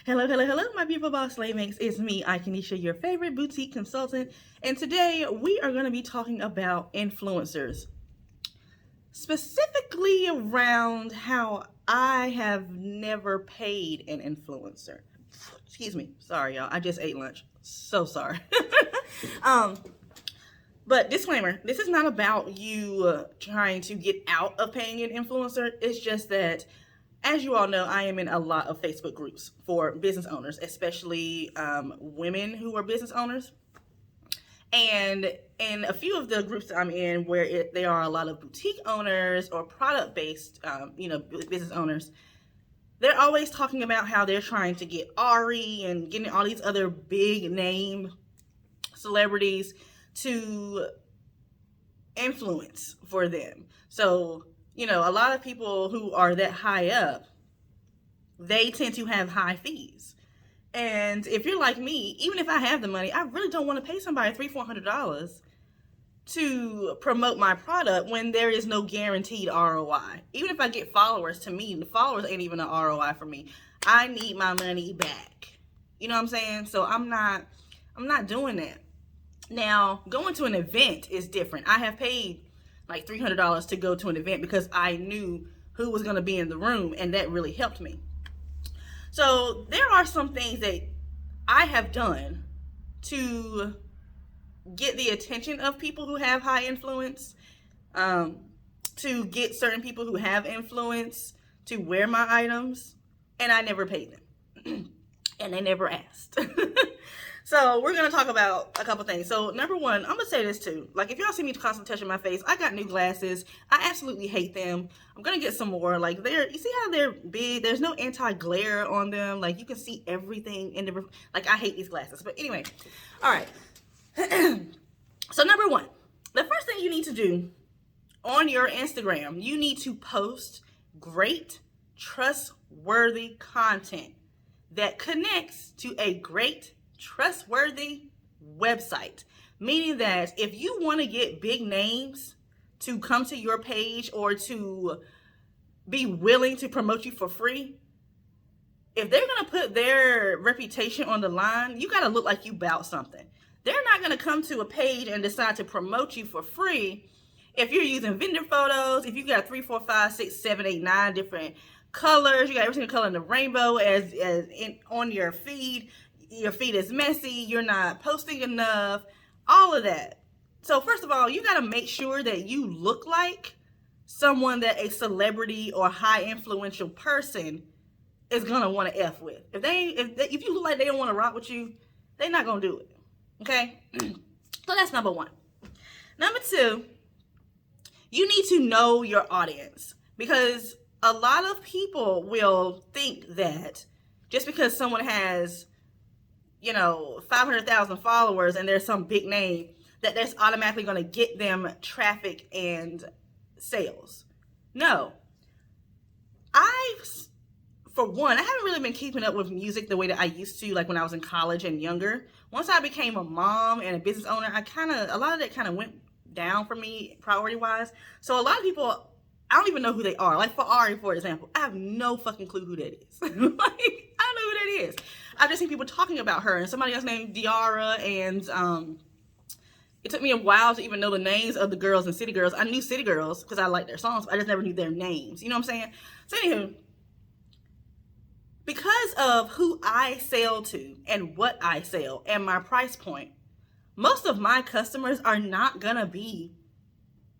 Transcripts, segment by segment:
Hello, hello, hello, my beautiful boss slaymates. It's me, Ikenisha, your favorite boutique consultant. And today we are going to be talking about influencers, specifically around how I have never paid an influencer. Excuse me. Sorry, y'all. I just ate lunch. So sorry. um, but disclaimer, this is not about you trying to get out of paying an influencer. It's just that, as you all know, I am in a lot of Facebook groups for business owners, especially women who are business owners. And in a few of the groups that I'm in where there are a lot of boutique owners or product-based, business owners, they're always talking about how they're trying to get Ari and getting all these other big name celebrities to influence for them. So, a lot of people who are that high up, they tend to have high fees. And if you're like me, even if I have the money, I really don't want to pay somebody $300-$400 to promote my product when there is no guaranteed ROI. Even if I get followers, to me, the followers ain't even an ROI for me. I need my money back. You know what I'm saying? So I'm not doing that. Now, going to an event is different. I have paid like $300 to go to an event because I knew who was going to be in the room, and that really helped me. So there are some things that I have done to get the attention of people who have high influence, to get certain people who have influence to wear my items, and I never paid them. And they never asked. So we're going to talk about a couple things. So number one, I'm going to say this too. Like, if y'all see me constantly touching my face, I got new glasses. I absolutely hate them. I'm going to get some more. Like, you see how they're big? There's no anti-glare on them. Like, you can see everything in the, like, I hate these glasses. But anyway, all right. So number one, the first thing you need to do on your Instagram, you need to post great, trustworthy content that connects to a great, trustworthy website. Meaning that if you want to get big names to come to your page or to be willing to promote you for free, if they're going to put their reputation on the line, you got to look like you bout something. They're not going to come to a page and decide to promote you for free if you're using vendor photos, if you got 3, 4, 5, 6, 7, 8, 9 different colors, you got every single color in the rainbow on your feed. Your feed is messy, you're not posting enough, all of that. So first of all, you got to make sure that you look like someone that a celebrity or high influential person is going to want to F with. If you look like they don't want to rock with you, they're not going to do it. Okay? So that's number one. Number two, you need to know your audience, because a lot of people will think that just because someone has 500,000 followers and there's some big name, that that's automatically going to get them traffic and sales. No. For one, I haven't really been keeping up with music the way that I used to, like when I was in college and younger. Once I became a mom and a business owner, a lot of that kind of went down for me priority-wise. So a lot of people, I don't even know who they are. Like for Ari, for example, I have no fucking clue who that is. Like, I don't know who that is. I've just seen people talking about her and somebody else named Diara, and it took me a while to even know the names of the girls in City Girls. I knew City Girls because I liked their songs, but I just never knew their names. You know what I'm saying? So anywho, because of who I sell to and what I sell and my price point, most of my customers are not gonna be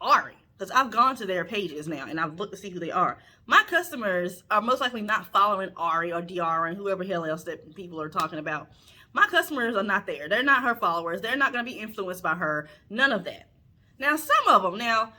Ari. Because I've gone to their pages now and I've looked to see who they are. My customers are most likely not following Ari or Diara and whoever hell else that people are talking about. My customers are not there. They're not her followers. They're not going to be influenced by her. None of that. Now, some of them. Now,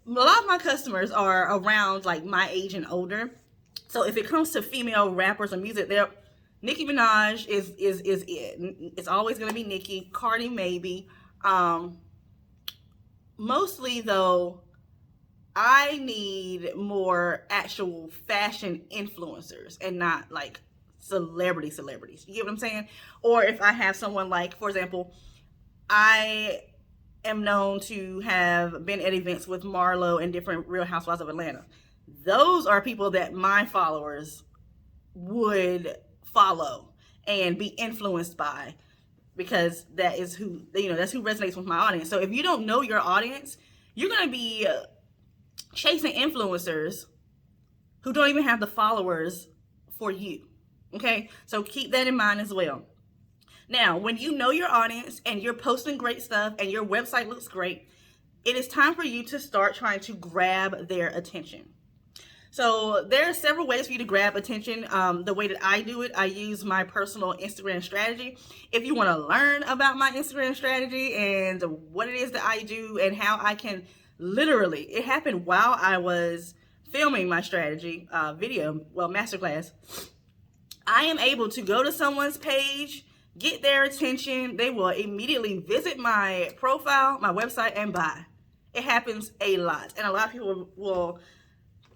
a lot of my customers are around like my age and older. So if it comes to female rappers or music, Nicki Minaj is it. It's always going to be Nicki. Cardi maybe. Mostly though, I need more actual fashion influencers and not like celebrities. You get what I'm saying? Or if I have someone like, for example, I am known to have been at events with Marlo and different Real Housewives of Atlanta. Those are people that my followers would follow and be influenced by, because that is who, that's who resonates with my audience. So if you don't know your audience, you're going to be chasing influencers who don't even have the followers for you. Okay, so keep that in mind as well. Now, when you know your audience and you're posting great stuff and your website looks great, it is time for you to start trying to grab their attention. So there are several ways for you to grab attention. The way that I do it, I use my personal Instagram strategy. If you want to learn about my Instagram strategy and what it is that I do and how I can literally, it happened while I was filming my strategy video, masterclass. I am able to go to someone's page, get their attention. They will immediately visit my profile, my website, and buy. It happens a lot. And a lot of people will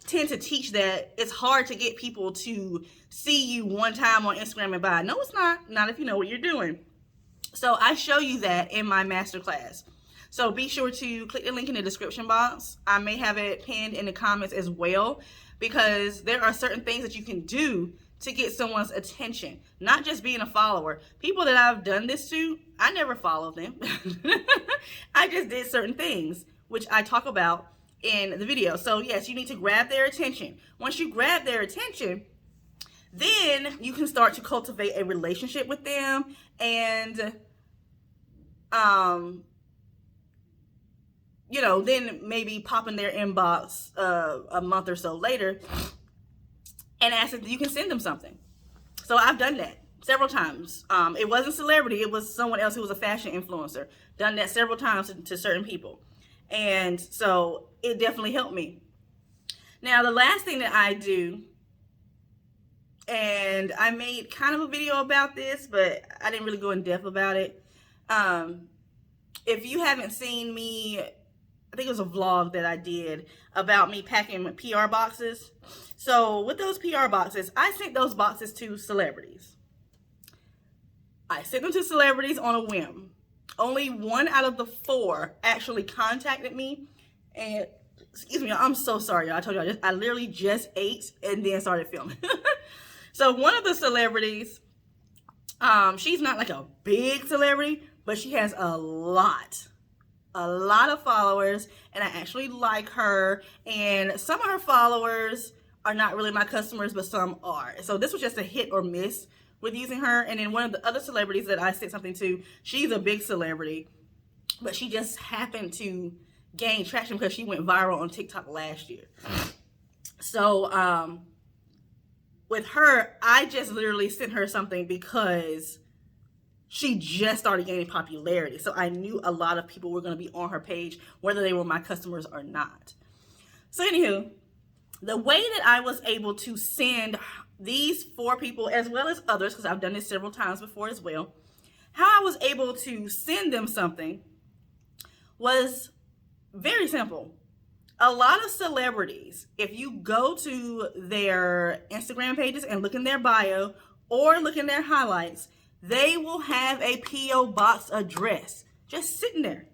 tend to teach that it's hard to get people to see you one time on Instagram and buy. No, it's not if you know what you're doing. So I show you that in my masterclass. So be sure to click the link in the description box. I may have it pinned in the comments as well, because there are certain things that you can do to get someone's attention, not just being a follower. People that I've done this to, I never followed them. I just did certain things, which I talk about in the video. So yes, you need to grab their attention. Once you grab their attention, then you can start to cultivate a relationship with them, and then maybe pop in their inbox a month or so later and ask if you can send them something. So I've done that several times. It wasn't celebrity, it was someone else who was a fashion influencer. Done that several times to certain people. And so it definitely helped me. Now, the last thing that I do, and I made kind of a video about this, but I didn't really go in depth about it. If you haven't seen me, I think it was a vlog that I did about me packing PR boxes. So with those PR boxes, I sent those boxes to celebrities. I sent them to celebrities on a whim. Only 1 out of the 4 actually contacted me. And excuse me, I'm so sorry, y'all. I told you I literally just ate and then started filming. So one of the celebrities, she's not like a big celebrity, but she has a lot of followers, and I actually like her. And some of her followers are not really my customers, but some are. So this was just a hit or miss with using her. And then one of the other celebrities that I sent something to, she's a big celebrity, but she just happened to gain traction because she went viral on TikTok last year. So with her, I just literally sent her something because she just started gaining popularity. So I knew a lot of people were going to be on her page, whether they were my customers or not. So anywho, the way that I was able to send these 4 people, as well as others, because I've done this several times before as well, how I was able to send them something was very simple. A lot of celebrities, if you go to their Instagram pages and look in their bio or look in their highlights, they will have a P.O. box address just sitting there.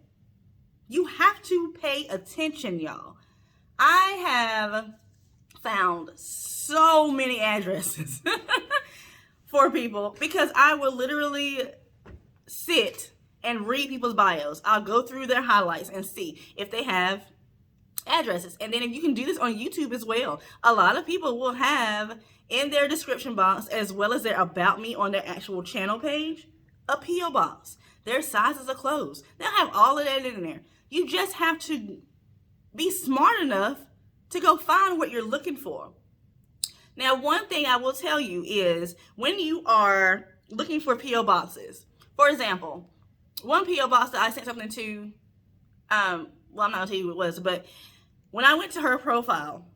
You have to pay attention, y'all. I have found so many addresses for people because I will literally sit and read people's bios. I'll go through their highlights and see if they have addresses. And then if you can do this on YouTube as well, a lot of people will have in their description box, as well as their about me on their actual channel page, a P.O. box. Their sizes of clothes. They'll have all of that in there. You just have to be smart enough to go find what you're looking for. Now, one thing I will tell you is when you are looking for P.O. boxes, for example, one P.O. box that I sent something to, I'm not going to tell you who it was, but when I went to her profile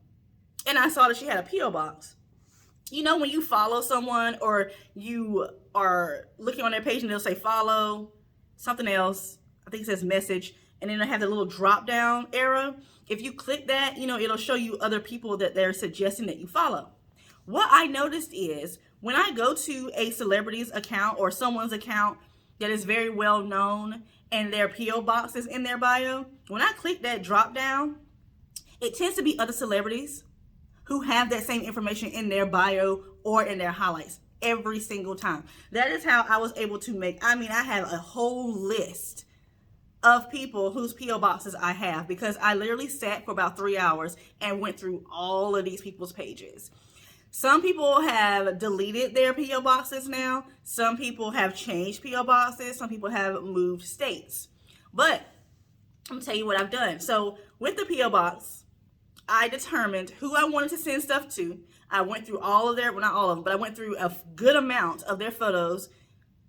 and I saw that she had a P.O. box, you know, when you follow someone or you are looking on their page and they'll say follow, something else, I think it says message, and then they have the little drop down arrow. If you click that, you know, it'll show you other people that they're suggesting that you follow. What I noticed is when I go to a celebrity's account or someone's account that is very well known and their P.O. box is in their bio, when I click that drop down, it tends to be other celebrities who have that same information in their bio or in their highlights. every single time. That is how I was able to make, I have a whole list of people whose P.O. boxes I have, because I literally sat for about 3 hours and went through all of these people's pages. Some people have deleted their P.O. boxes now. Some people have changed P.O. boxes. Some people have moved states. But I'm gonna tell you what I've done. So with the P.O. box, I determined who I wanted to send stuff to. I went through all of their, well, not all of them, but I went through a good amount of their photos.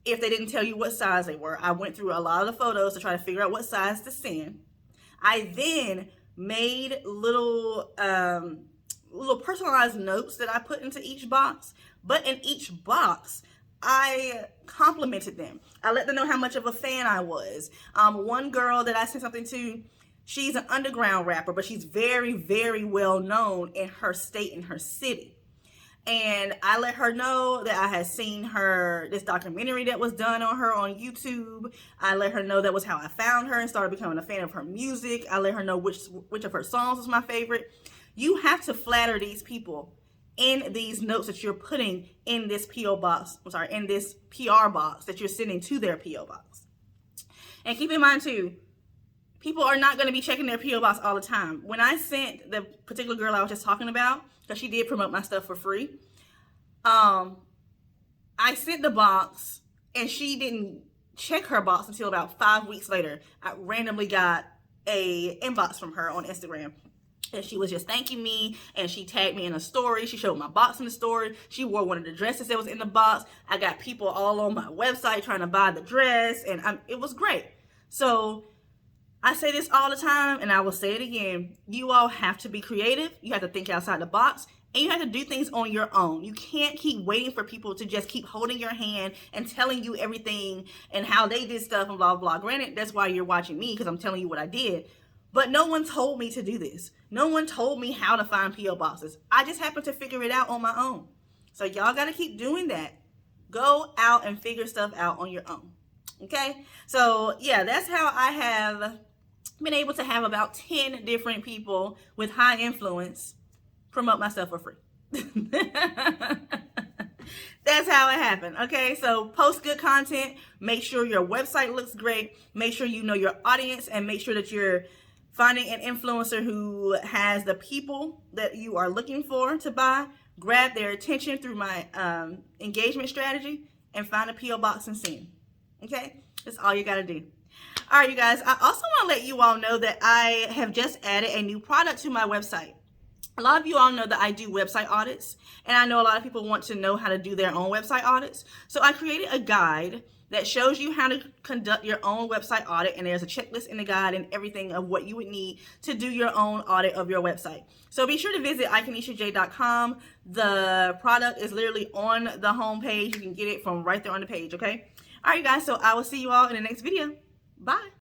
If they didn't tell you what size they were, I went through a lot of the photos to try to figure out what size to send. I then made little personalized notes that I put into each box, but in each box, I complimented them. I let them know how much of a fan I was. One girl that I sent something to, she's an underground rapper, but she's very, very well known in her state, in her city. And I let her know that I had seen this documentary that was done on her on YouTube. I let her know that was how I found her and started becoming a fan of her music. I let her know which of her songs was my favorite. You have to flatter these people in these notes that you're putting in this P.O. box, in this PR box that you're sending to their P.O. box. And keep in mind too, people are not going to be checking their P.O. box all the time. When I sent the particular girl I was just talking about, because she did promote my stuff for free, I sent the box and she didn't check her box until about 5 weeks later. I randomly got a inbox from her on Instagram. And she was just thanking me, and she tagged me in a story. She showed my box in the story. She wore one of the dresses that was in the box. I got people all on my website trying to buy the dress, and it was great. So I say this all the time, and I will say it again. You all have to be creative. You have to think outside the box, and you have to do things on your own. You can't keep waiting for people to just keep holding your hand and telling you everything and how they did stuff and blah, blah, blah. Granted, that's why you're watching me, because I'm telling you what I did. But no one told me to do this. No one told me how to find P.O. boxes. I just happened to figure it out on my own. So y'all got to keep doing that. Go out and figure stuff out on your own. Okay? So yeah, that's how I have been able to have about 10 different people with high influence promote my stuff for free. That's how it happened. Okay, so post good content. Make sure your website looks great. Make sure you know your audience, and make sure that you're finding an influencer who has the people that you are looking for to buy. Grab their attention through my engagement strategy and find a P.O. box and send. Okay, that's all you got to do. All right, you guys, I also want to let you all know that I have just added a new product to my website. A lot of you all know that I do website audits, and I know a lot of people want to know how to do their own website audits. So I created a guide that shows you how to conduct your own website audit, and there's a checklist in the guide and everything of what you would need to do your own audit of your website. So be sure to visit ikenisha.com. The product is literally on the home page. You can get it from right there on the page, okay? All right, you guys, so I will see you all in the next video. Bye.